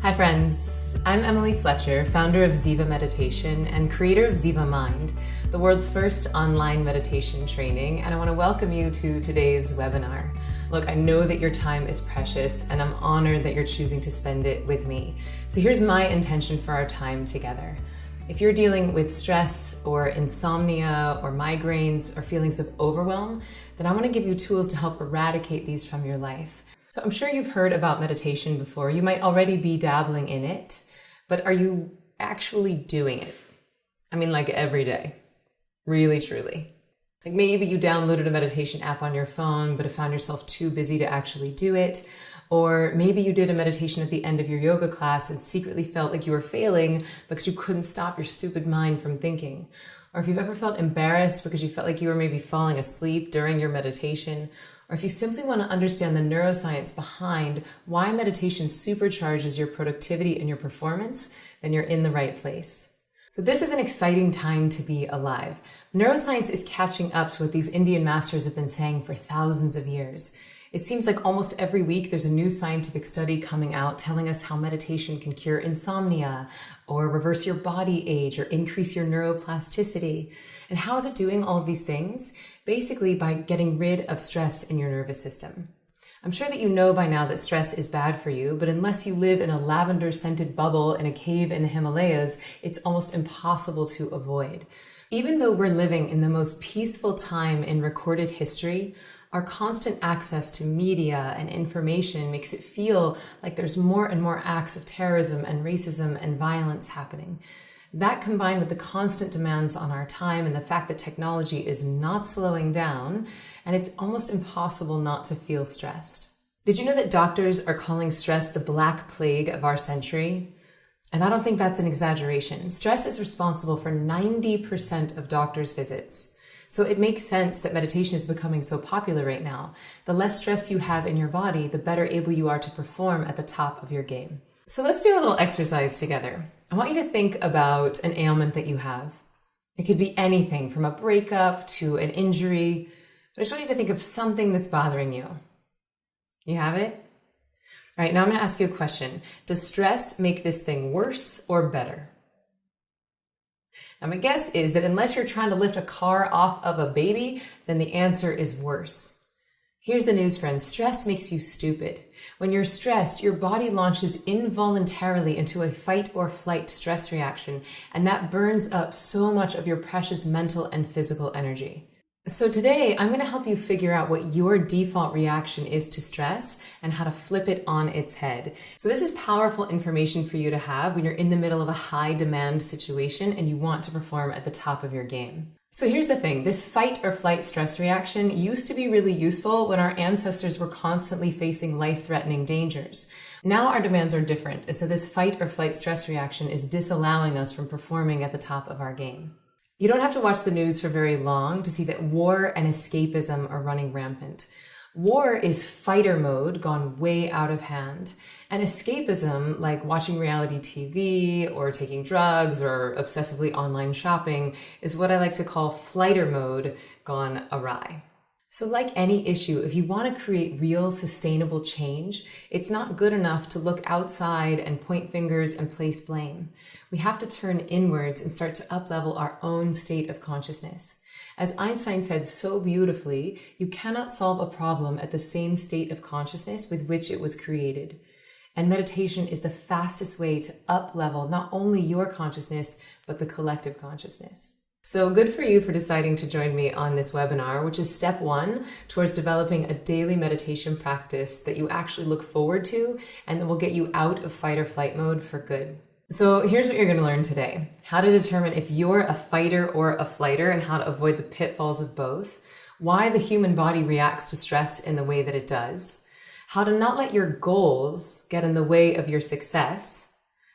Hi friends, I'm Emily Fletcher, founder of Ziva Meditation and creator of Ziva Mind, the world's first online meditation training, and I want to welcome you to today's webinar. Look, I know that your time is precious and I'm honored that you're choosing to spend it with me. So here's my intention for our time together. If you're dealing with stress or insomnia or migraines or feelings of overwhelm, then I want to give you tools to help eradicate these from your life. So I'm sure you've heard about meditation before. You might already be dabbling in it, but are you actually doing it? I mean, like every day, really, truly. Like maybe you downloaded a meditation app on your phone, but have found yourself too busy to actually do it. Or maybe you did a meditation at the end of your yoga class and secretly felt like you were failing because you couldn't stop your stupid mind from thinking. Or if you've ever felt embarrassed because you felt like you were maybe falling asleep during your meditation, or if you simply want to understand the neuroscience behind why meditation supercharges your productivity and your performance, then you're in the right place. So this is an exciting time to be alive. Neuroscience is catching up to what these Indian masters have been saying for thousands of years. It seems like almost every week there's a new scientific study coming out telling us how meditation can cure insomnia or reverse your body age or increase your neuroplasticity. And how is it doing all of these things? Basically by getting rid of stress in your nervous system. I'm sure that you know by now that stress is bad for you, but unless you live in a lavender-scented bubble in a cave in the Himalayas, it's almost impossible to avoid. Even though we're living in the most peaceful time in recorded history, our constant access to media and information makes it feel like there's more and more acts of terrorism and racism and violence happening. That combined with the constant demands on our time and the fact that technology is not slowing down, and it's almost impossible not to feel stressed. Did you know that doctors are calling stress the black plague of our century? And I don't think that's an exaggeration. Stress is responsible for 90% of doctors' visits. So it makes sense that meditation is becoming so popular right now. The less stress you have in your body, the better able you are to perform at the top of your game. So let's do a little exercise together. I want you to think about an ailment that you have. It could be anything from a breakup to an injury, but I just want you to think of something that's bothering you. You have it? All right, now I'm going to ask you a question. Does stress make this thing worse or better? Now my guess is that unless you're trying to lift a car off of a baby, then the answer is worse. Here's the news, friends. Stress makes you stupid. When you're stressed, your body launches involuntarily into a fight or flight stress reaction, and that burns up so much of your precious mental and physical energy. So today, I'm going to help you figure out what your default reaction is to stress and how to flip it on its head. So this is powerful information for you to have when you're in the middle of a high demand situation and you want to perform at the top of your game. So here's the thing, this fight or flight stress reaction used to be really useful when our ancestors were constantly facing life-threatening dangers. Now our demands are different, and so this fight or flight stress reaction is disallowing us from performing at the top of our game. You don't have to watch the news for very long to see that war and escapism are running rampant. War is fighter mode gone way out of hand. And escapism, like watching reality TV or taking drugs or obsessively online shopping, is what I like to call flighter mode gone awry. So like any issue, if you want to create real sustainable change, it's not good enough to look outside and point fingers and place blame. We have to turn inwards and start to up-level our own state of consciousness. As Einstein said so beautifully, you cannot solve a problem at the same state of consciousness with which it was created. And meditation is the fastest way to up-level not only your consciousness, but the collective consciousness. So good for you for deciding to join me on this webinar, which is step one towards developing a daily meditation practice that you actually look forward to and that will get you out of fight or flight mode for good. So here's what you're going to learn today. How to determine if you're a fighter or a flighter and how to avoid the pitfalls of both. Why the human body reacts to stress in the way that it does. How to not let your goals get in the way of your success.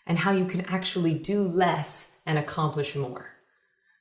And how you can actually do less and accomplish more.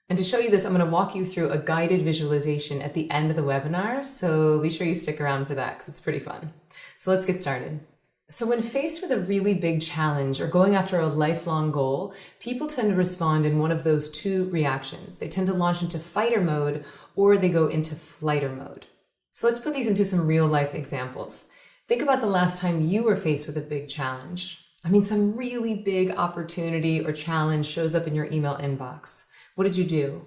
And to show you this, I'm going to walk you through a guided visualization at the end of the webinar, so be sure you stick around for that because it's pretty fun. So let's get started. So when faced with a really big challenge or going after a lifelong goal, people tend to respond in one of those two reactions. They tend to launch into fighter mode or they go into flighter mode. So let's put these into some real life examples. Think about the last time you were faced with a big challenge. I mean, some really big opportunity or challenge shows up in your email inbox. What did you do?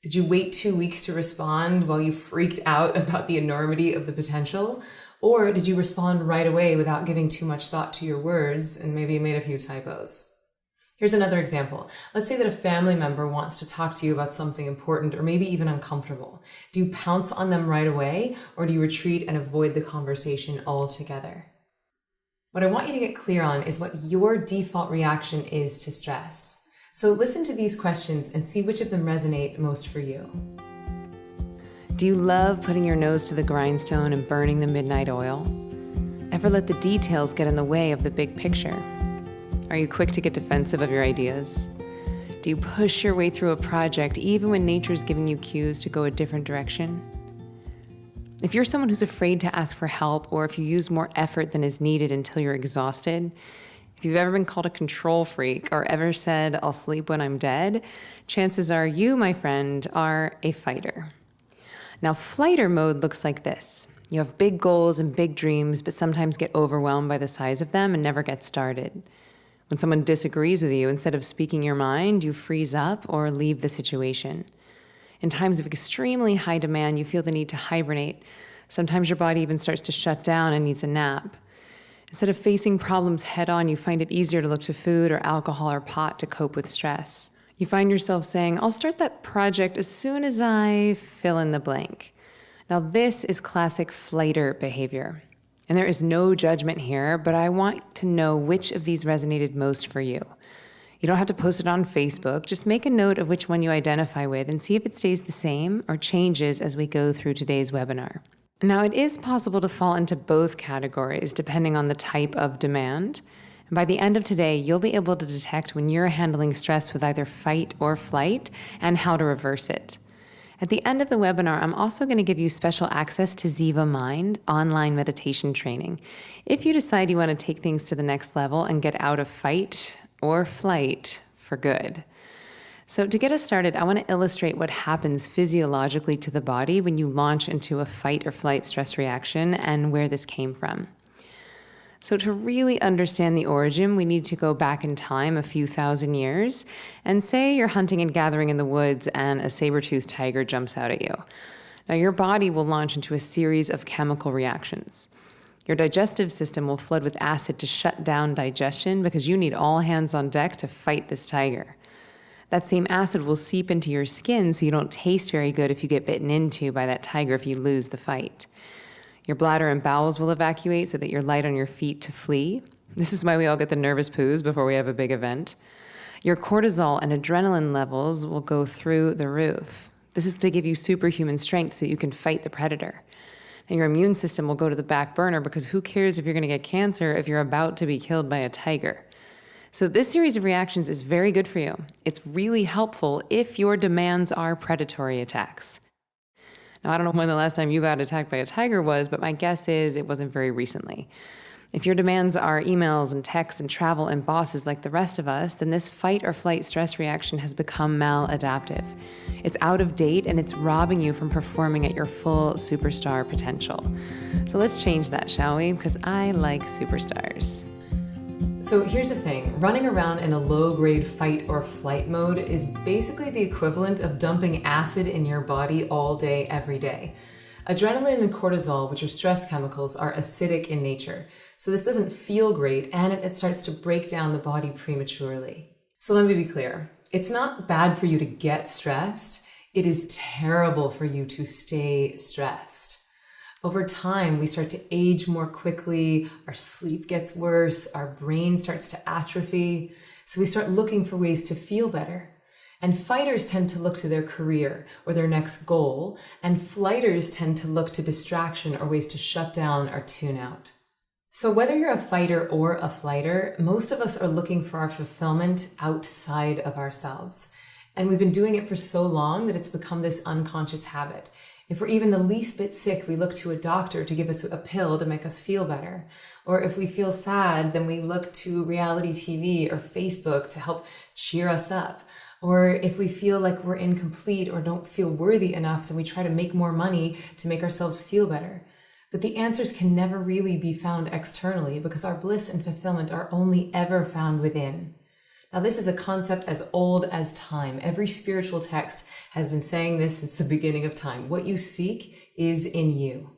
Did you wait 2 weeks to respond while you freaked out about the enormity of the potential? Or did you respond right away without giving too much thought to your words and maybe made a few typos? Here's another example. Let's say that a family member wants to talk to you about something important or maybe even uncomfortable. Do you pounce on them right away, or do you retreat and avoid the conversation altogether? What I want you to get clear on is what your default reaction is to stress. So listen to these questions and see which of them resonate most for you. Do you love putting your nose to the grindstone and burning the midnight oil? Ever let the details get in the way of the big picture? Are you quick to get defensive of your ideas? Do you push your way through a project even when nature's giving you cues to go a different direction? If you're someone who's afraid to ask for help, or if you use more effort than is needed until you're exhausted, if you've ever been called a control freak or ever said, "I'll sleep when I'm dead," chances are you, my friend, are a fighter. Now, fighter mode looks like this. You have big goals and big dreams, but sometimes get overwhelmed by the size of them and never get started. When someone disagrees with you, instead of speaking your mind, you freeze up or leave the situation. In times of extremely high demand, you feel the need to hibernate. Sometimes your body even starts to shut down and needs a nap. Instead of facing problems head on, you find it easier to look to food or alcohol or pot to cope with stress. You find yourself saying, "I'll start that project as soon as I fill in the blank." Now, this is classic fighter behavior. And there is no judgment here, but I want to know which of these resonated most for you. You don't have to post it on Facebook. Just make a note of which one you identify with and see if it stays the same or changes as we go through today's webinar. Now, it is possible to fall into both categories depending on the type of demand. And by the end of today, you'll be able to detect when you're handling stress with either fight or flight and how to reverse it. At the end of the webinar, I'm also going to give you special access to Ziva Mind online meditation training. If you decide you want to take things to the next level and get out of fight or flight for good. So to get us started, I want to illustrate what happens physiologically to the body when you launch into a fight or flight stress reaction and where this came from. So to really understand the origin, we need to go back in time a few thousand years and say you're hunting and gathering in the woods and a saber-toothed tiger jumps out at you. Now your body will launch into a series of chemical reactions. Your digestive system will flood with acid to shut down digestion because you need all hands on deck to fight this tiger. That same acid will seep into your skin so you don't taste very good if you get bitten into by that tiger if you lose the fight. Your bladder and bowels will evacuate so that you're light on your feet to flee. This is why we all get the nervous poos before we have a big event. Your cortisol and adrenaline levels will go through the roof. This is to give you superhuman strength so you can fight the predator. And your immune system will go to the back burner because who cares if you're going to get cancer if you're about to be killed by a tiger? So this series of reactions is very good for you. It's really helpful if your demands are predatory attacks. Now, I don't know when the last time you got attacked by a tiger was, but my guess is it wasn't very recently. If your demands are emails and texts and travel and bosses like the rest of us, then this fight or flight stress reaction has become maladaptive. It's out of date and it's robbing you from performing at your full superstar potential. So let's change that, shall we? Because I like superstars. So here's the thing, running around in a low-grade fight or flight mode is basically the equivalent of dumping acid in your body all day, every day. Adrenaline and cortisol, which are stress chemicals, are acidic in nature. So this doesn't feel great and it starts to break down the body prematurely. So let me be clear, it's not bad for you to get stressed. It is terrible for you to stay stressed. Over time, we start to age more quickly, our sleep gets worse, our brain starts to atrophy, so we start looking for ways to feel better. And fighters tend to look to their career or their next goal, and flighters tend to look to distraction or ways to shut down or tune out. So whether you're a fighter or a flighter, most of us are looking for our fulfillment outside of ourselves. And we've been doing it for so long that it's become this unconscious habit. If we're even the least bit sick, we look to a doctor to give us a pill to make us feel better. Or if we feel sad, then we look to reality TV or Facebook to help cheer us up. Or if we feel like we're incomplete or don't feel worthy enough, then we try to make more money to make ourselves feel better. But the answers can never really be found externally because our bliss and fulfillment are only ever found within. Now, this is a concept as old as time. Every spiritual text has been saying this since the beginning of time. What you seek is in you.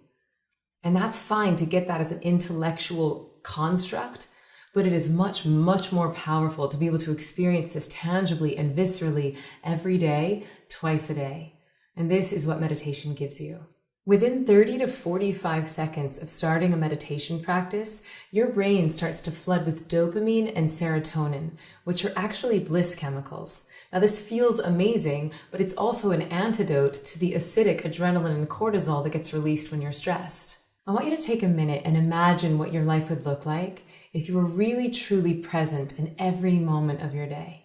And that's fine to get that as an intellectual construct, but it is much, much more powerful to be able to experience this tangibly and viscerally every day, twice a day. And this is what meditation gives you. Within 30 to 45 seconds of starting a meditation practice, your brain starts to flood with dopamine and serotonin, which are actually bliss chemicals. Now, this feels amazing, but it's also an antidote to the acidic adrenaline and cortisol that gets released when you're stressed. I want you to take a minute and imagine what your life would look like if you were really truly present in every moment of your day.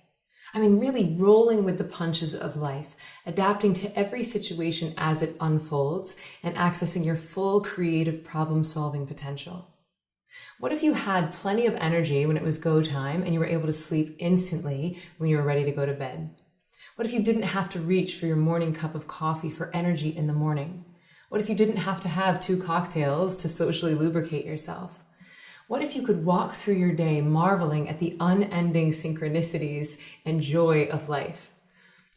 I mean, really rolling with the punches of life, adapting to every situation as it unfolds, and accessing your full creative problem-solving potential. What if you had plenty of energy when it was go time and you were able to sleep instantly when you were ready to go to bed? What if you didn't have to reach for your morning cup of coffee for energy in the morning? What if you didn't have to have 2 cocktails to socially lubricate yourself? What if you could walk through your day marveling at the unending synchronicities and joy of life?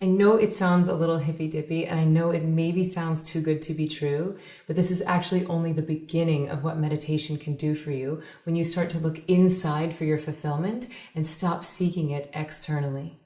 I know it sounds a little hippy-dippy, and I know it maybe sounds too good to be true, but this is actually only the beginning of what meditation can do for you when you start to look inside for your fulfillment and stop seeking it externally.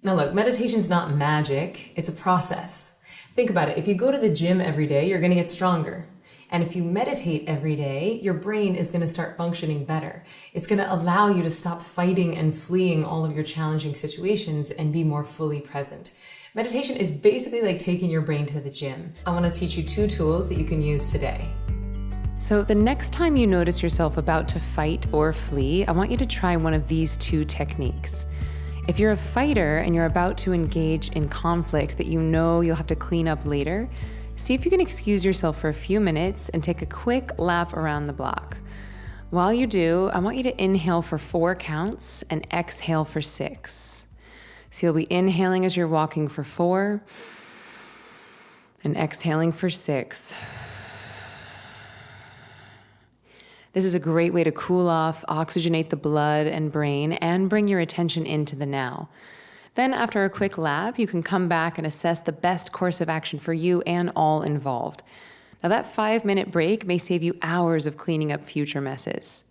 Now look, meditation's not magic, it's a process. Think about it. If you go to the gym every day, you're going to get stronger. And if you meditate every day, your brain is going to start functioning better. It's going to allow you to stop fighting and fleeing all of your challenging situations and be more fully present. Meditation is basically like taking your brain to the gym. I want to teach you 2 tools that you can use today. So the next time you notice yourself about to fight or flee, I want you to try one of these 2 techniques. If you're a fighter and you're about to engage in conflict that you know you'll have to clean up later, see if you can excuse yourself for a few minutes and take a quick lap around the block. While you do, I want you to inhale for 4 counts and exhale for 6. So you'll be inhaling as you're walking for 4 and exhaling for 6. This is a great way to cool off, oxygenate the blood and brain, and bring your attention into the now. Then after a quick lap, you can come back and assess the best course of action for you and all involved. Now that 5-minute break may save you hours of cleaning up future messes.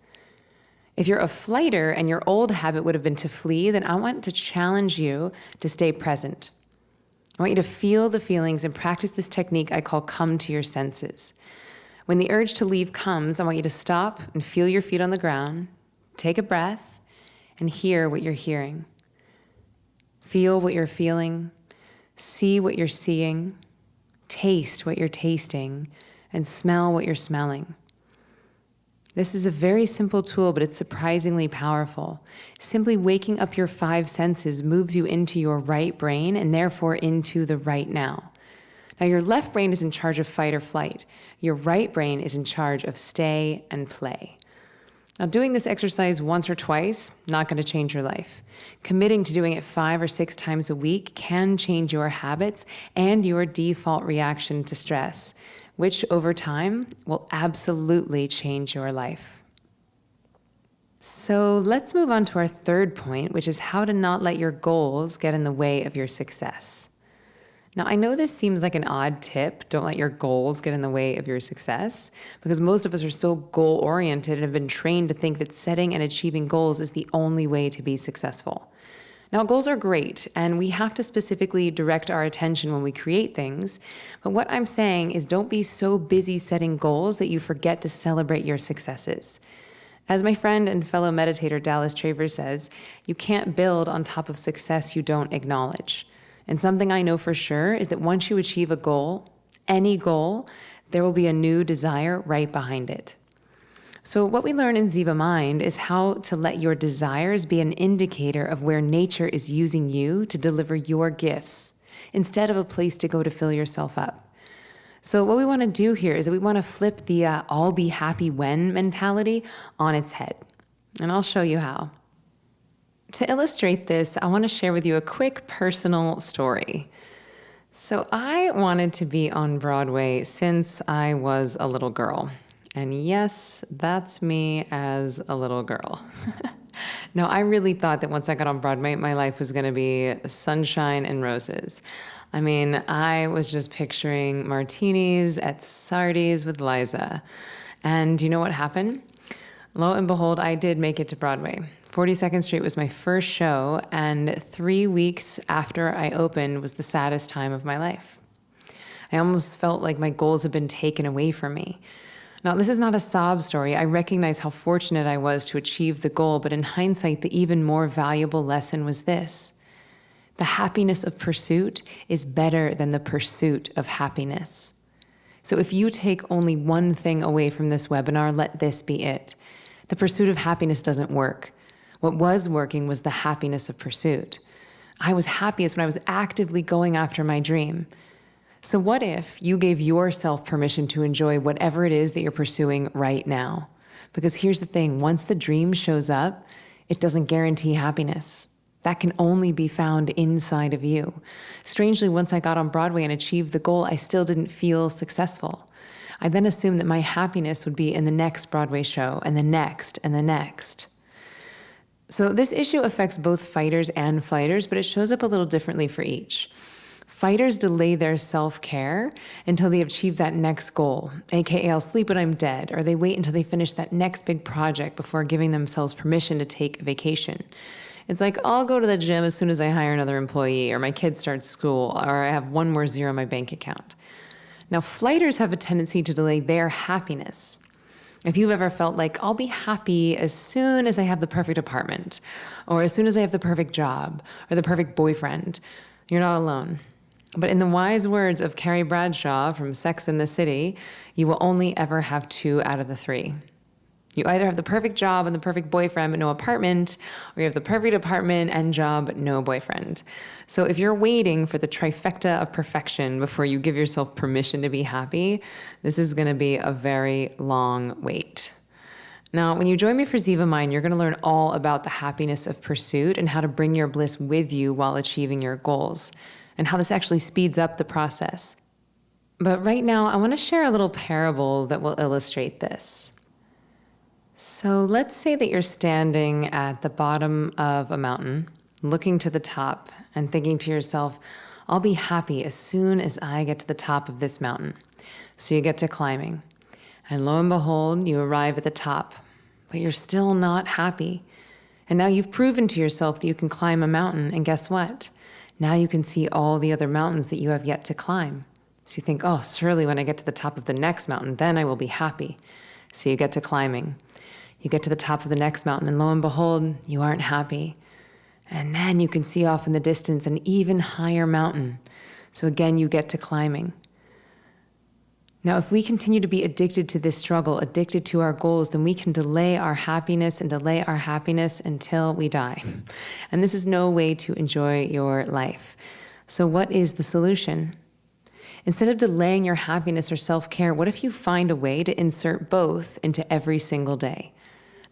If you're a flighter and your old habit would have been to flee, then I want to challenge you to stay present. I want you to feel the feelings and practice this technique I call come to your senses. When the urge to leave comes, I want you to stop and feel your feet on the ground, take a breath, and hear what you're hearing. Feel what you're feeling, see what you're seeing, taste what you're tasting, and smell what you're smelling. This is a very simple tool, but it's surprisingly powerful. Simply waking up your 5 senses moves you into your right brain and therefore into the right now. Now, your left brain is in charge of fight or flight. Your right brain is in charge of stay and play. Now, doing this exercise once or twice, not going to change your life. Committing to doing it 5 or 6 times a week can change your habits and your default reaction to stress, which over time will absolutely change your life. So let's move on to our 3rd point, which is how to not let your goals get in the way of your success. Now, I know this seems like an odd tip, don't let your goals get in the way of your success, because most of us are so goal-oriented and have been trained to think that setting and achieving goals is the only way to be successful. Now, goals are great, and we have to specifically direct our attention when we create things, but what I'm saying is don't be so busy setting goals that you forget to celebrate your successes. As my friend and fellow meditator Dallas Travers says, you can't build on top of success you don't acknowledge. And something I know for sure is that once you achieve a goal, any goal, there will be a new desire right behind it. So what we learn in Ziva Mind is how to let your desires be an indicator of where nature is using you to deliver your gifts, instead of a place to go to fill yourself up. So what we want to do here is that we want to flip the I'll be happy when mentality on its head. And I'll show you how. To illustrate this, I want to share with you a quick personal story. So I wanted to be on Broadway since I was a little girl. And yes, that's me as a little girl. No, I really thought that once I got on Broadway, my life was going to be sunshine and roses. I mean, I was just picturing martinis at Sardi's with Liza. And you know what happened? Lo and behold, I did make it to Broadway. 42nd Street was my first show, and 3 weeks after I opened was the saddest time of my life. I almost felt like my goals had been taken away from me. Now, this is not a sob story. I recognize how fortunate I was to achieve the goal, but in hindsight, the even more valuable lesson was this. The happiness of pursuit is better than the pursuit of happiness. So if you take only one thing away from this webinar, let this be it. The pursuit of happiness doesn't work. What was working was the happiness of pursuit. I was happiest when I was actively going after my dream. So what if you gave yourself permission to enjoy whatever it is that you're pursuing right now? Because here's the thing, once the dream shows up, it doesn't guarantee happiness. That can only be found inside of you. Strangely, once I got on Broadway and achieved the goal, I still didn't feel successful. I then assumed that my happiness would be in the next Broadway show, and the next, and the next. So this issue affects both fighters and flighters, but it shows up a little differently for each. Fighters delay their self-care until they achieve that next goal, aka I'll sleep when I'm dead, or they wait until they finish that next big project before giving themselves permission to take a vacation. It's like, I'll go to the gym as soon as I hire another employee, or my kid starts school, or I have one more zero in my bank account. Now, flighters have a tendency to delay their happiness. If you've ever felt like, I'll be happy as soon as I have the perfect apartment, or as soon as I have the perfect job, or the perfect boyfriend, you're not alone. But in the wise words of Carrie Bradshaw from Sex and the City, you will only ever have 2 out of the 3. You either have the perfect job and the perfect boyfriend but no apartment, or you have the perfect apartment and job but no boyfriend. So if you're waiting for the trifecta of perfection before you give yourself permission to be happy, this is going to be a very long wait. Now, when you join me for Ziva Mind, you're going to learn all about the happiness of pursuit and how to bring your bliss with you while achieving your goals, and how this actually speeds up the process. But right now, I want to share a little parable that will illustrate this. So let's say that you're standing at the bottom of a mountain, looking to the top and thinking to yourself, I'll be happy as soon as I get to the top of this mountain. So you get to climbing. And lo and behold, you arrive at the top, but you're still not happy. And now you've proven to yourself that you can climb a mountain, and guess what? Now you can see all the other mountains that you have yet to climb. So you think, oh, surely when I get to the top of the next mountain, then I will be happy. So you get to climbing. You get to the top of the next mountain, and lo and behold, you aren't happy. And then you can see off in the distance an even higher mountain. So again, you get to climbing. Now, if we continue to be addicted to this struggle, addicted to our goals, then we can delay our happiness and delay our happiness until we die. And this is no way to enjoy your life. So what is the solution? Instead of delaying your happiness or self-care, what if you find a way to insert both into every single day?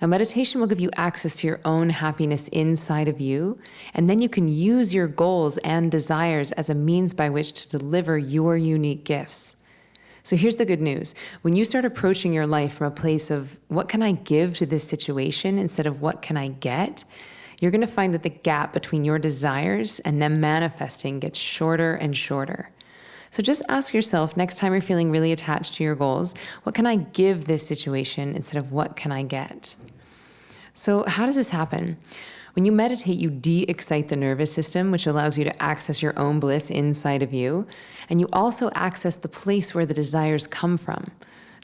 Now, meditation will give you access to your own happiness inside of you, and then you can use your goals and desires as a means by which to deliver your unique gifts. So here's the good news. When you start approaching your life from a place of, what can I give to this situation instead of what can I get, you're going to find that the gap between your desires and them manifesting gets shorter and shorter. So just ask yourself, next time you're feeling really attached to your goals, what can I give this situation instead of what can I get? So how does this happen? When you meditate, you de-excite the nervous system, which allows you to access your own bliss inside of you. And you also access the place where the desires come from.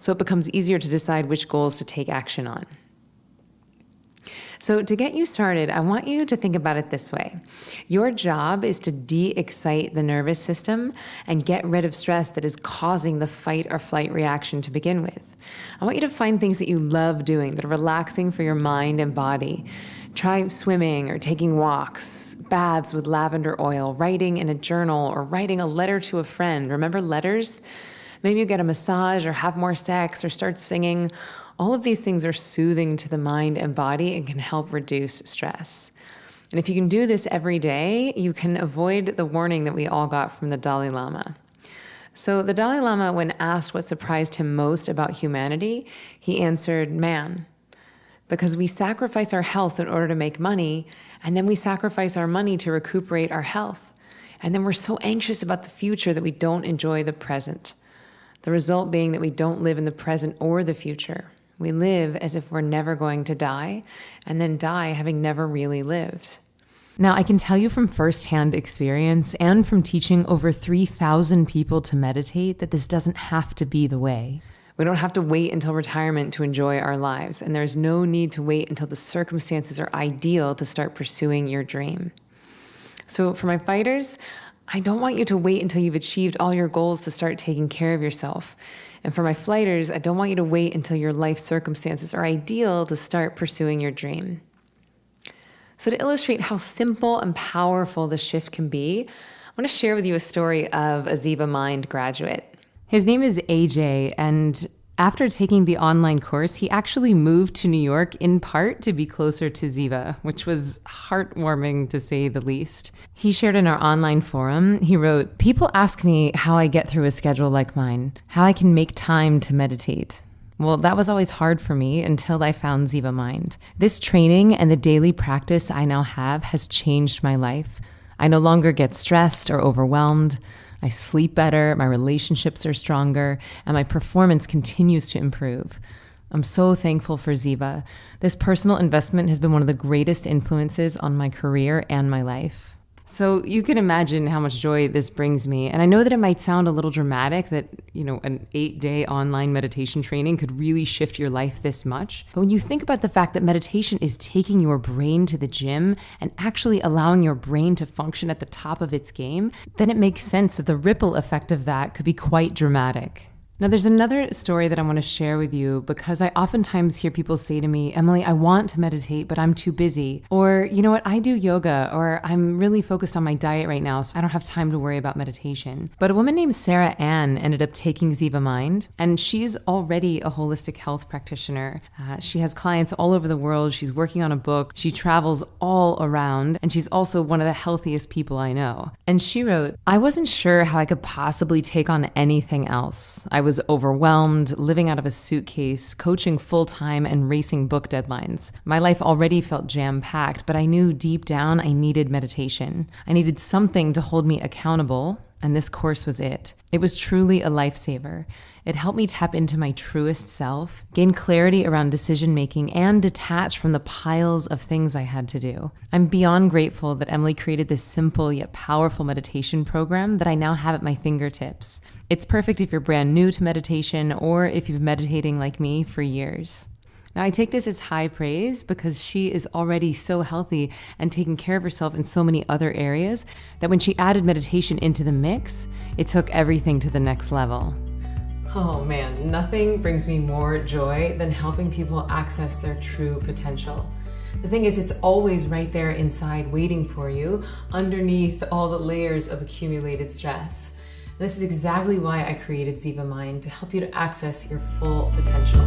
So it becomes easier to decide which goals to take action on. So to get you started, I want you to think about it this way. Your job is to de-excite the nervous system and get rid of stress that is causing the fight or flight reaction to begin with. I want you to find things that you love doing that are relaxing for your mind and body. Try swimming or taking walks, baths with lavender oil, writing in a journal, or writing a letter to a friend. Remember letters? Maybe you get a massage or have more sex or start singing. All of these things are soothing to the mind and body and can help reduce stress. And if you can do this every day, you can avoid the warning that we all got from the Dalai Lama. So the Dalai Lama, when asked what surprised him most about humanity, he answered, man. Because we sacrifice our health in order to make money, and then we sacrifice our money to recuperate our health. And then we're so anxious about the future that we don't enjoy the present. The result being that we don't live in the present or the future. We live as if we're never going to die, and then die having never really lived. Now, I can tell you from firsthand experience and from teaching over 3,000 people to meditate that this doesn't have to be the way. We don't have to wait until retirement to enjoy our lives, and there's no need to wait until the circumstances are ideal to start pursuing your dream. So for my fighters, I don't want you to wait until you've achieved all your goals to start taking care of yourself. And for my flighters, I don't want you to wait until your life circumstances are ideal to start pursuing your dream. So to illustrate how simple and powerful the shift can be, I want to share with you a story of a Ziva Mind graduate. His name is AJ, and after taking the online course, he actually moved to New York in part to be closer to Ziva, which was heartwarming to say the least. He shared in our online forum, he wrote, "People ask me how I get through a schedule like mine, how I can make time to meditate. Well, that was always hard for me until I found Ziva Mind. This training and the daily practice I now have has changed my life. I no longer get stressed or overwhelmed. I sleep better, my relationships are stronger, and my performance continues to improve. I'm so thankful for Ziva. This personal investment has been one of the greatest influences on my career and my life." So you can imagine how much joy this brings me. And I know that it might sound a little dramatic that, an 8-day online meditation training could really shift your life this much. But when you think about the fact that meditation is taking your brain to the gym and actually allowing your brain to function at the top of its game, then it makes sense that the ripple effect of that could be quite dramatic. Now, there's another story that I want to share with you because I oftentimes hear people say to me, "Emily, I want to meditate, but I'm too busy." Or, "You know what, I do yoga," or "I'm really focused on my diet right now, so I don't have time to worry about meditation." But a woman named Sarah Ann ended up taking Ziva Mind, and she's already a holistic health practitioner. She has clients all over the world. She's working on a book. She travels all around, and she's also one of the healthiest people I know. And she wrote, "I wasn't sure how I could possibly take on anything else. I was overwhelmed, living out of a suitcase, coaching full-time, and racing book deadlines. My life already felt jam-packed, but I knew deep down I needed meditation. I needed something to hold me accountable, and this course was it. It was truly a lifesaver. It helped me tap into my truest self, gain clarity around decision-making, and detach from the piles of things I had to do. I'm beyond grateful that Emily created this simple yet powerful meditation program that I now have at my fingertips. It's perfect if you're brand new to meditation or if you've been meditating like me for years." Now, I take this as high praise because she is already so healthy and taking care of herself in so many other areas that when she added meditation into the mix, it took everything to the next level. Oh man, nothing brings me more joy than helping people access their true potential. The thing is, it's always right there inside waiting for you, underneath all the layers of accumulated stress. And this is exactly why I created Ziva Mind, to help you to access your full potential.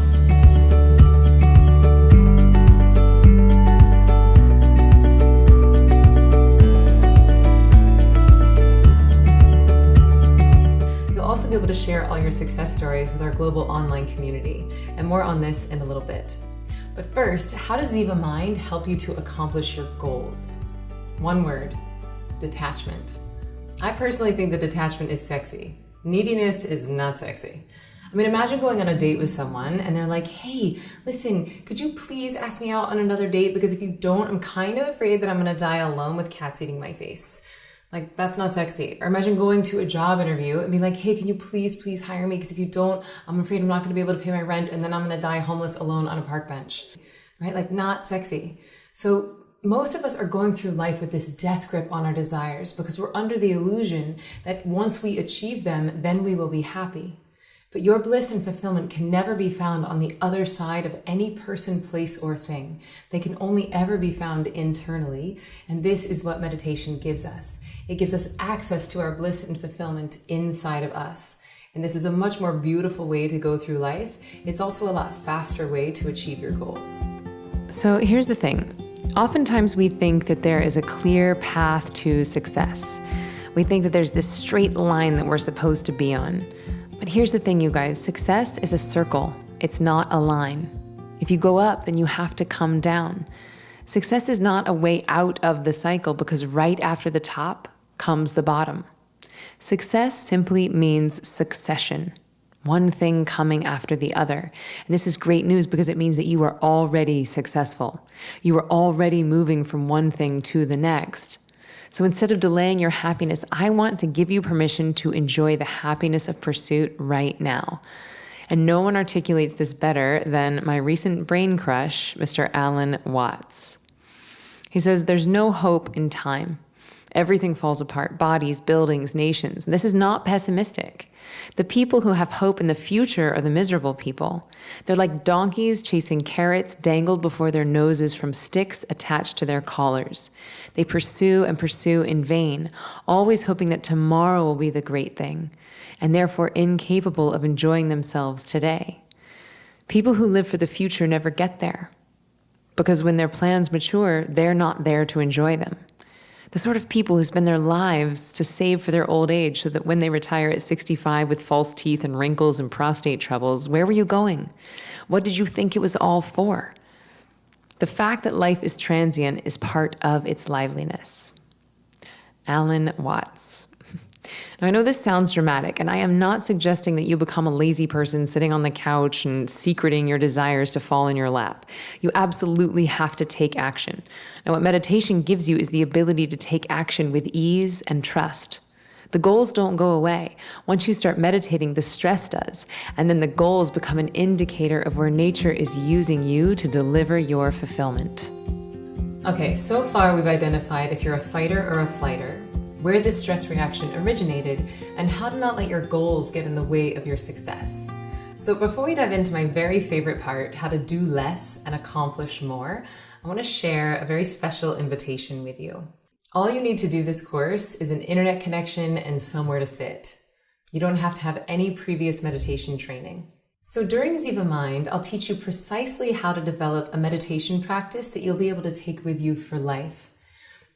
Also be able to share all your success stories with our global online community, and more on this in a little bit. But first, how does Ziva Mind help you to accomplish your goals? One word: detachment. I personally think that detachment is sexy. Neediness is not sexy. I mean, imagine going on a date with someone and they're like, "Hey, listen, could you please ask me out on another date? Because if you don't, I'm kind of afraid that I'm gonna die alone with cats eating my face." Like, that's not sexy. Or imagine going to a job interview and be like, "Hey, can you please hire me? Because if you don't, I'm afraid I'm not gonna be able to pay my rent and then I'm gonna die homeless alone on a park bench." Right? Like, not sexy. So most of us are going through life with this death grip on our desires because we're under the illusion that once we achieve them, then we will be happy. But your bliss and fulfillment can never be found on the other side of any person, place, or thing. They can only ever be found internally, and this is what meditation gives us. It gives us access to our bliss and fulfillment inside of us. And this is a much more beautiful way to go through life. It's also a lot faster way to achieve your goals. So here's the thing. Oftentimes we think that there is a clear path to success. We think that there's this straight line that we're supposed to be on. But here's the thing, you guys, success is a circle. It's not a line. If you go up, then you have to come down. Success is not a way out of the cycle because right after the top comes the bottom. Success simply means succession. One thing coming after the other. And this is great news because it means that you are already successful. You are already moving from one thing to the next. So instead of delaying your happiness, I want to give you permission to enjoy the happiness of pursuit right now. And no one articulates this better than my recent brain crush, Mr. Alan Watts. He says, there's no hope in time. Everything falls apart, bodies, buildings, nations. And this is not pessimistic. The people who have hope in the future are the miserable people. They're like donkeys chasing carrots dangled before their noses from sticks attached to their collars. They pursue and pursue in vain, always hoping that tomorrow will be the great thing, and therefore incapable of enjoying themselves today. People who live for the future never get there, because when their plans mature, they're not there to enjoy them. The sort of people who spend their lives to save for their old age so that when they retire at 65 with false teeth and wrinkles and prostate troubles, where were you going? What did you think it was all for? The fact that life is transient is part of its liveliness. Alan Watts. Now, I know this sounds dramatic, and I am not suggesting that you become a lazy person sitting on the couch and secreting your desires to fall in your lap. You absolutely have to take action. Now, what meditation gives you is the ability to take action with ease and trust. The goals don't go away. Once you start meditating, the stress does, and then the goals become an indicator of where nature is using you to deliver your fulfillment. Okay, so far we've identified if you're a fighter or a flighter, where this stress reaction originated, and how to not let your goals get in the way of your success. So before we dive into my very favorite part, how to do less and accomplish more, I want to share a very special invitation with you. All you need to do this course is an internet connection and somewhere to sit. You don't have to have any previous meditation training. So during Ziva Mind, I'll teach you precisely how to develop a meditation practice that you'll be able to take with you for life.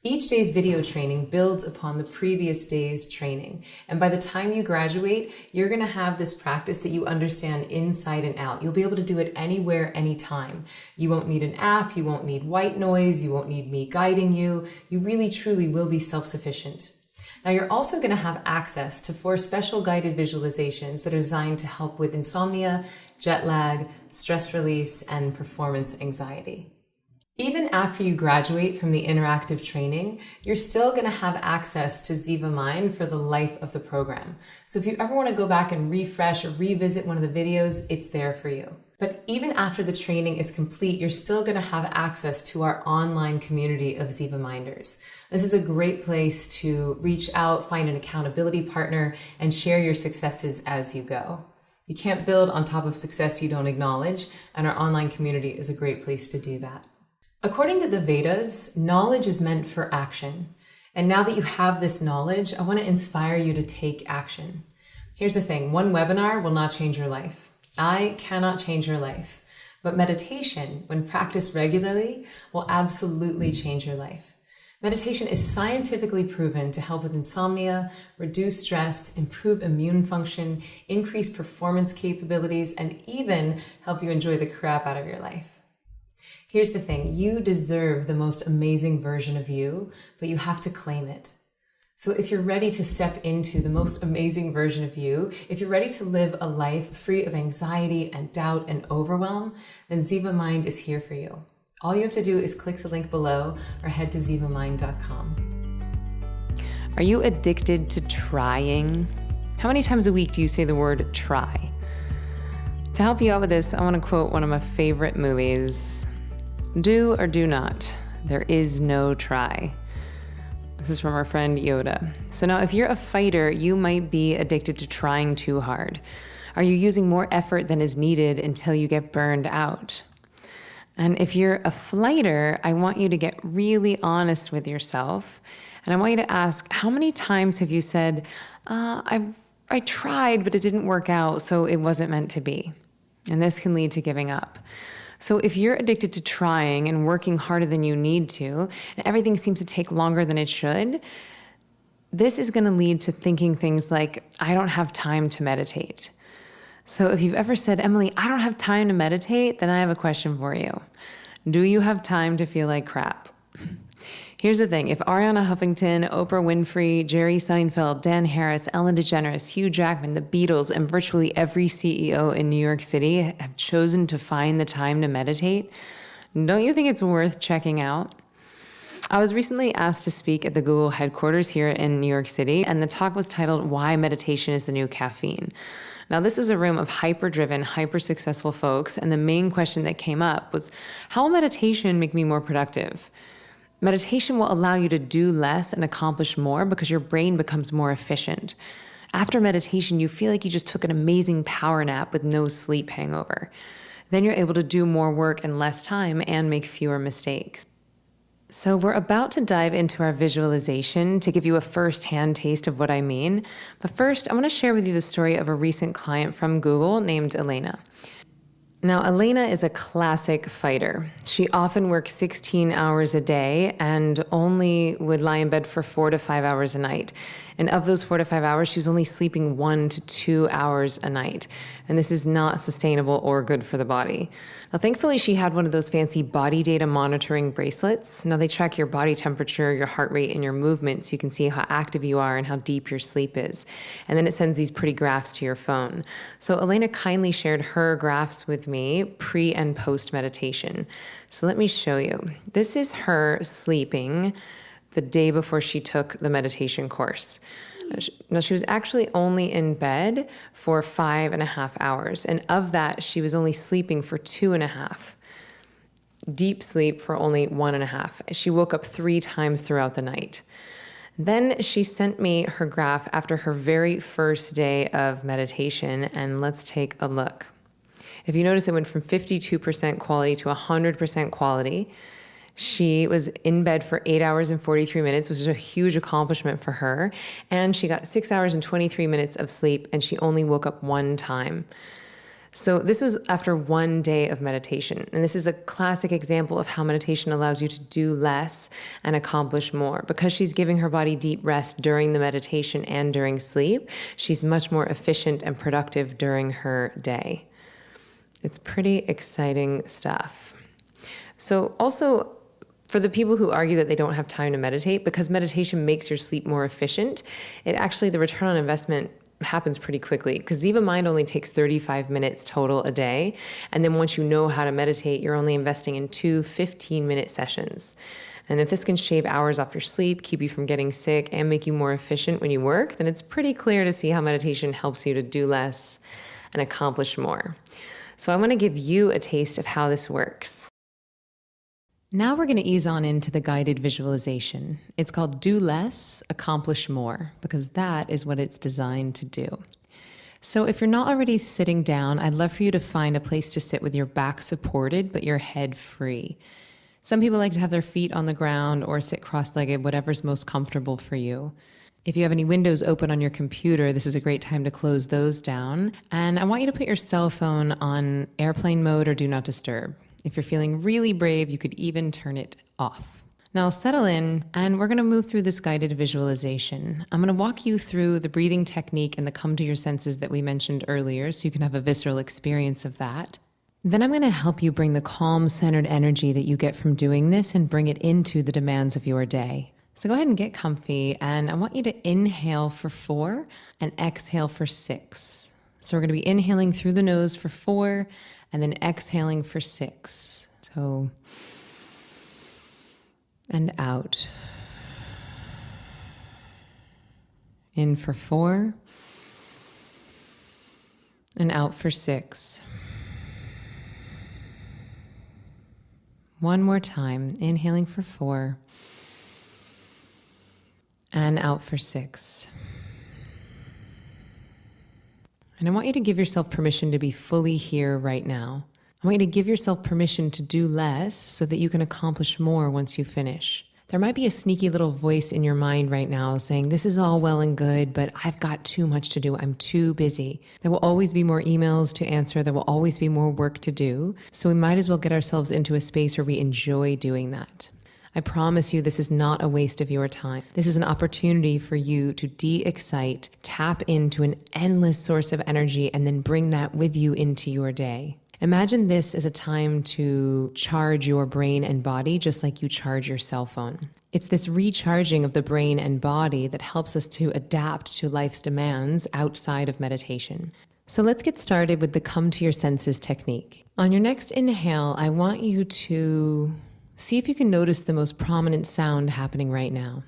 Each day's video training builds upon the previous day's training. And by the time you graduate, you're going to have this practice that you understand inside and out. You'll be able to do it anywhere, anytime. You won't need an app. You won't need white noise. You won't need me guiding you. You really, truly will be self-sufficient. Now, you're also going to have access to 4 special guided visualizations that are designed to help with insomnia, jet lag, stress release, and performance anxiety. Even after you graduate from the interactive training, you're still going to have access to Ziva Mind for the life of the program. So if you ever want to go back and refresh or revisit one of the videos, it's there for you. But even after the training is complete, you're still going to have access to our online community of Ziva Minders. This is a great place to reach out, find an accountability partner, and share your successes as you go. You can't build on top of success you don't acknowledge, and our online community is a great place to do that. According to the Vedas, knowledge is meant for action. And now that you have this knowledge, I want to inspire you to take action. Here's the thing, one webinar will not change your life. I cannot change your life. But meditation, when practiced regularly, will absolutely change your life. Meditation is scientifically proven to help with insomnia, reduce stress, improve immune function, increase performance capabilities, and even help you enjoy the crap out of your life. Here's the thing, you deserve the most amazing version of you, but you have to claim it. So if you're ready to step into the most amazing version of you, if you're ready to live a life free of anxiety and doubt and overwhelm, then Ziva Mind is here for you. All you have to do is click the link below or head to zivamind.com. Are you addicted to trying? How many times a week do you say the word try? To help you out with this, I want to quote one of my favorite movies. Do or do not. There is no try. This is from our friend Yoda. So now if you're a fighter, you might be addicted to trying too hard. Are you using more effort than is needed until you get burned out? And if you're a flighter, I want you to get really honest with yourself. And I want you to ask, how many times have you said, I tried, but it didn't work out, so it wasn't meant to be? And this can lead to giving up. So if you're addicted to trying and working harder than you need to, and everything seems to take longer than it should, this is going to lead to thinking things like, I don't have time to meditate. So if you've ever said, Emily, I don't have time to meditate, then I have a question for you. Do you have time to feel like crap? Here's the thing. If Ariana Huffington, Oprah Winfrey, Jerry Seinfeld, Dan Harris, Ellen DeGeneres, Hugh Jackman, the Beatles, and virtually every CEO in New York City have chosen to find the time to meditate, don't you think it's worth checking out? I was recently asked to speak at the Google headquarters here in New York City, and the talk was titled, Why Meditation is the New Caffeine. Now, this was a room of hyper-driven, hyper-successful folks, and the main question that came up was, how will meditation make me more productive? Meditation will allow you to do less and accomplish more because your brain becomes more efficient. After meditation, you feel like you just took an amazing power nap with no sleep hangover. Then you're able to do more work in less time and make fewer mistakes. So we're about to dive into our visualization to give you a first-hand taste of what I mean. But first, I want to share with you the story of a recent client from Google named Elena. Now, Elena is a classic fighter. She often works 16 hours a day and only would lie in bed for 4 to 5 hours a night. And of those 4 to 5 hours, she was only sleeping 1 to 2 hours a night. And this is not sustainable or good for the body. Now, thankfully, she had one of those fancy body data monitoring bracelets. Now, they track your body temperature, your heart rate, and your movement so you can see how active you are and how deep your sleep is. And then it sends these pretty graphs to your phone. So Elena kindly shared her graphs with me pre and post meditation. So let me show you. This is her sleeping the day before she took the meditation course. Now, she was actually only in bed for 5.5 hours. And of that, she was only sleeping for 2.5. Deep sleep for only 1.5. She woke up 3 times throughout the night. Then she sent me her graph after her very first day of meditation. And let's take a look. If you notice, it went from 52% quality to 100% quality. She was in bed for 8 hours and 43 minutes, which is a huge accomplishment for her. And she got 6 hours and 23 minutes of sleep, and she only woke up 1 time. So this was after 1 day of meditation. And this is a classic example of how meditation allows you to do less and accomplish more. Because she's giving her body deep rest during the meditation and during sleep, she's much more efficient and productive during her day. It's pretty exciting stuff. So also, for the people who argue that they don't have time to meditate, because meditation makes your sleep more efficient, the return on investment happens pretty quickly, because Ziva Mind only takes 35 minutes total a day. And then once you know how to meditate, you're only investing in 2 15-minute sessions. And if this can shave hours off your sleep, keep you from getting sick, and make you more efficient when you work, then it's pretty clear to see how meditation helps you to do less and accomplish more. So I want to give you a taste of how this works. Now we're going to ease on into the guided visualization. It's called Do Less, Accomplish More, because that is what it's designed to do. So if you're not already sitting down, I'd love for you to find a place to sit with your back supported, but your head free. Some people like to have their feet on the ground or sit cross-legged, whatever's most comfortable for you. If you have any windows open on your computer, this is a great time to close those down. And I want you to put your cell phone on airplane mode or do not disturb. If you're feeling really brave, you could even turn it off. Now settle in, and we're going to move through this guided visualization. I'm going to walk you through the breathing technique and the come to your senses that we mentioned earlier, so you can have a visceral experience of that. Then I'm going to help you bring the calm, centered energy that you get from doing this and bring it into the demands of your day. So go ahead and get comfy, and I want you to inhale for 4 and exhale for 6. So we're going to be inhaling through the nose for 4 and then exhaling for 6. So, and out. In for 4 and out for 6. One more time, inhaling for 4 and out for 6. And I want you to give yourself permission to be fully here right now. I want you to give yourself permission to do less so that you can accomplish more once you finish. There might be a sneaky little voice in your mind right now saying, this is all well and good, but I've got too much to do. I'm too busy. There will always be more emails to answer. There will always be more work to do. So we might as well get ourselves into a space where we enjoy doing that. I promise you, this is not a waste of your time. This is an opportunity for you to de-excite, tap into an endless source of energy, and then bring that with you into your day. Imagine this as a time to charge your brain and body just like you charge your cell phone. It's this recharging of the brain and body that helps us to adapt to life's demands outside of meditation. So let's get started with the come to your senses technique. On your next inhale, I want you to see if you can notice the most prominent sound happening right now.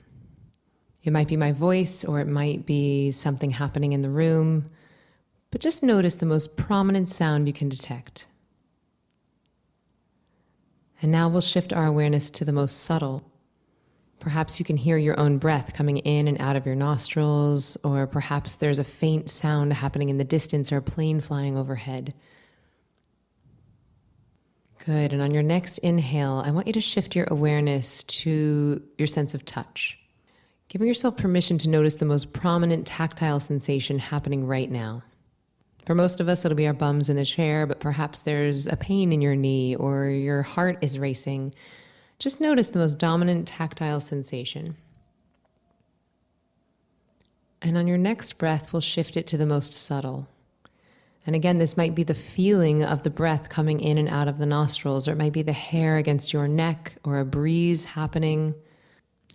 It might be my voice, or it might be something happening in the room. But just notice the most prominent sound you can detect. And now we'll shift our awareness to the most subtle. Perhaps you can hear your own breath coming in and out of your nostrils, or perhaps there's a faint sound happening in the distance or a plane flying overhead. Good. And on your next inhale, I want you to shift your awareness to your sense of touch, giving yourself permission to notice the most prominent tactile sensation happening right now. For most of us, it'll be our bums in the chair, but perhaps there's a pain in your knee or your heart is racing. Just notice the most dominant tactile sensation. And on your next breath, we'll shift it to the most subtle. And again, this might be the feeling of the breath coming in and out of the nostrils, or it might be the hair against your neck or a breeze happening.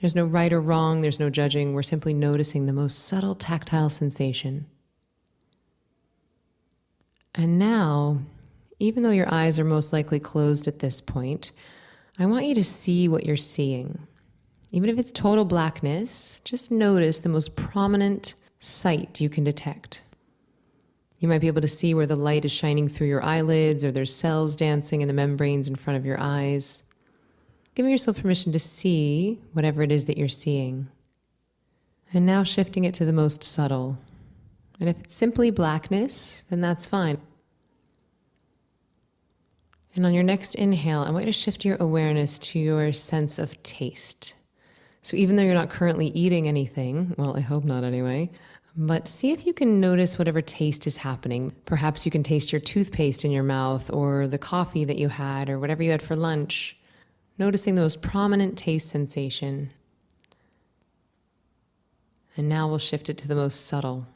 There's no right or wrong, there's no judging. We're simply noticing the most subtle tactile sensation. And now, even though your eyes are most likely closed at this point, I want you to see what you're seeing. Even if it's total blackness, just notice the most prominent sight you can detect. You might be able to see where the light is shining through your eyelids, or there's cells dancing in the membranes in front of your eyes. Giving yourself permission to see whatever it is that you're seeing. And now shifting it to the most subtle. And if it's simply blackness, then that's fine. And on your next inhale, I want you to shift your awareness to your sense of taste. So even though you're not currently eating anything, well, I hope not anyway, but see if you can notice whatever taste is happening. Perhaps you can taste your toothpaste in your mouth, or the coffee that you had, or whatever you had for lunch. Noticing the most prominent taste sensation. And now we'll shift it to the most subtle.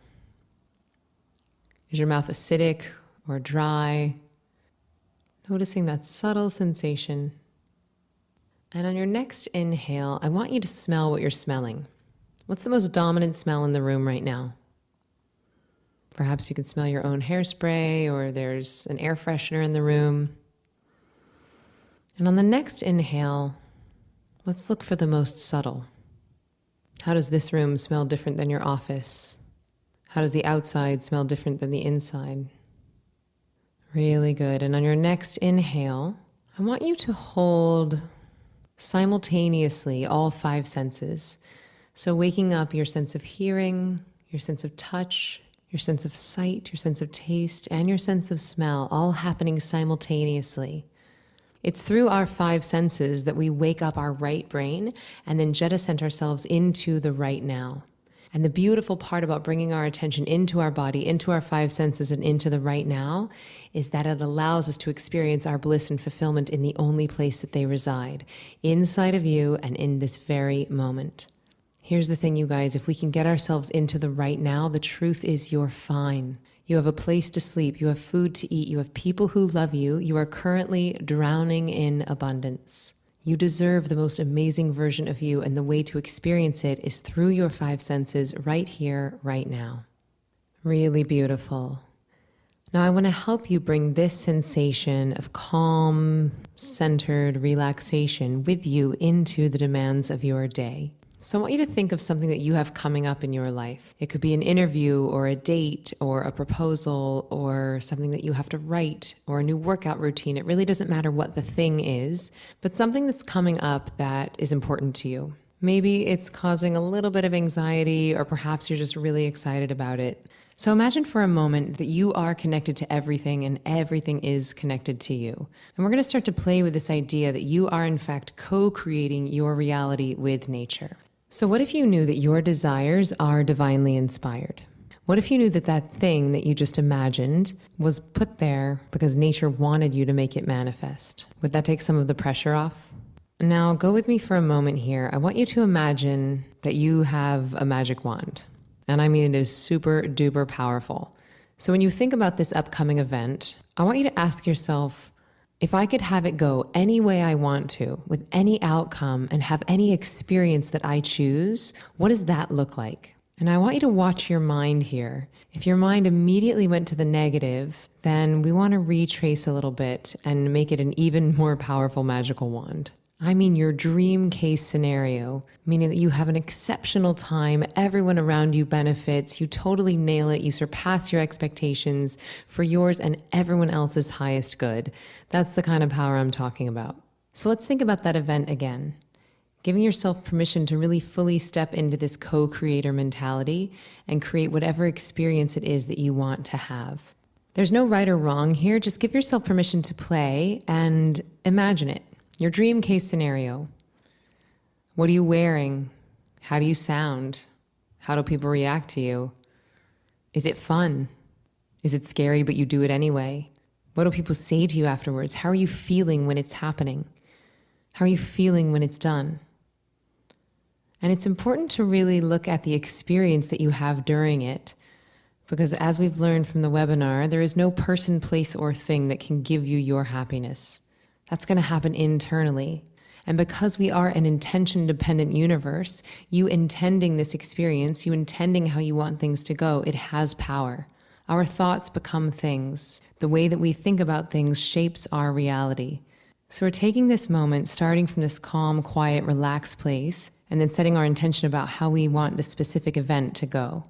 Is your mouth acidic or dry? Noticing that subtle sensation. And on your next inhale, I want you to smell what you're smelling. What's the most dominant smell in the room right now? Perhaps you can smell your own hairspray, or there's an air freshener in the room. And on the next inhale, let's look for the most subtle. How does this room smell different than your office? How does the outside smell different than the inside? Really good. And on your next inhale, I want you to hold simultaneously all 5 senses. So waking up your sense of hearing, your sense of touch, your sense of sight, your sense of taste, and your sense of smell, all happening simultaneously. It's through our 5 senses that we wake up our right brain and then jettison ourselves into the right now. And the beautiful part about bringing our attention into our body, into our 5 senses, and into the right now is that it allows us to experience our bliss and fulfillment in the only place that they reside, inside of you and in this very moment. Here's the thing, you guys, if we can get ourselves into the right now, the truth is you're fine. You have a place to sleep, you have food to eat, you have people who love you, you are currently drowning in abundance. You deserve the most amazing version of you, and the way to experience it is through your 5 senses right here, right now. Really beautiful. Now I want to help you bring this sensation of calm, centered relaxation with you into the demands of your day. So I want you to think of something that you have coming up in your life. It could be an interview or a date or a proposal or something that you have to write or a new workout routine. It really doesn't matter what the thing is, but something that's coming up that is important to you. Maybe it's causing a little bit of anxiety, or perhaps you're just really excited about it. So imagine for a moment that you are connected to everything and everything is connected to you. And we're going to start to play with this idea that you are in fact co-creating your reality with nature. So what if you knew that your desires are divinely inspired? What if you knew that that thing that you just imagined was put there because nature wanted you to make it manifest? Would that take some of the pressure off? Now go with me for a moment here. I want you to imagine that you have a magic wand. And I mean, it is super duper powerful. So when you think about this upcoming event, I want you to ask yourself, if I could have it go any way I want to, with any outcome, and have any experience that I choose, what does that look like? And I want you to watch your mind here. If your mind immediately went to the negative, then we want to retrace a little bit and make it an even more powerful magical wand. I mean your dream case scenario, meaning that you have an exceptional time, everyone around you benefits, you totally nail it, you surpass your expectations for yours and everyone else's highest good. That's the kind of power I'm talking about. So let's think about that event again. Giving yourself permission to really fully step into this co-creator mentality and create whatever experience it is that you want to have. There's no right or wrong here, just give yourself permission to play and imagine it. Your dream case scenario. What are you wearing? How do you sound? How do people react to you? Is it fun? Is it scary but you do it anyway? What do people say to you afterwards? How are you feeling when it's happening? How are you feeling when it's done? And it's important to really look at the experience that you have during it, because as we've learned from the webinar, there is no person, place, or thing that can give you your happiness. That's going to happen internally. And because we are an intention-dependent universe, you intending this experience, you intending how you want things to go, it has power. Our thoughts become things. The way that we think about things shapes our reality. So we're taking this moment, starting from this calm, quiet, relaxed place, and then setting our intention about how we want this specific event to go.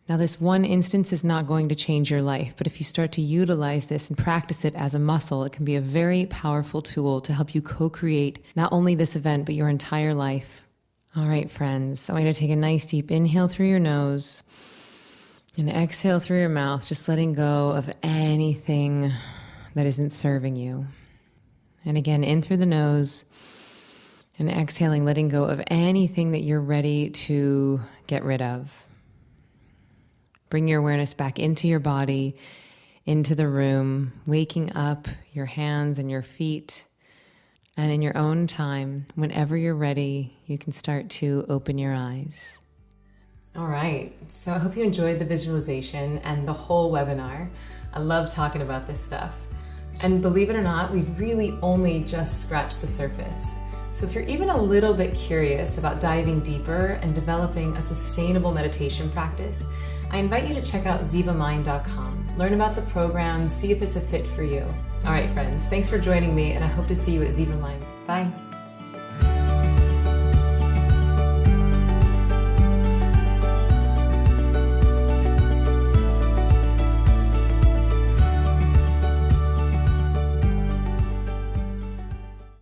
Now, this one instance is not going to change your life, but if you start to utilize this and practice it as a muscle, it can be a very powerful tool to help you co-create not only this event, but your entire life. All right, friends, I want you to take a nice deep inhale through your nose and exhale through your mouth, just letting go of anything that isn't serving you. And again, in through the nose and exhaling, letting go of anything that you're ready to get rid of. Bring your awareness back into your body, into the room, waking up your hands and your feet. And in your own time, whenever you're ready, you can start to open your eyes. All right, so I hope you enjoyed the visualization and the whole webinar. I love talking about this stuff. And believe it or not, we've really only just scratched the surface. So if you're even a little bit curious about diving deeper and developing a sustainable meditation practice, I invite you to check out zivamind.com. Learn about the program, see if it's a fit for you. All right, friends, thanks for joining me, and I hope to see you at Ziva Mind. Bye.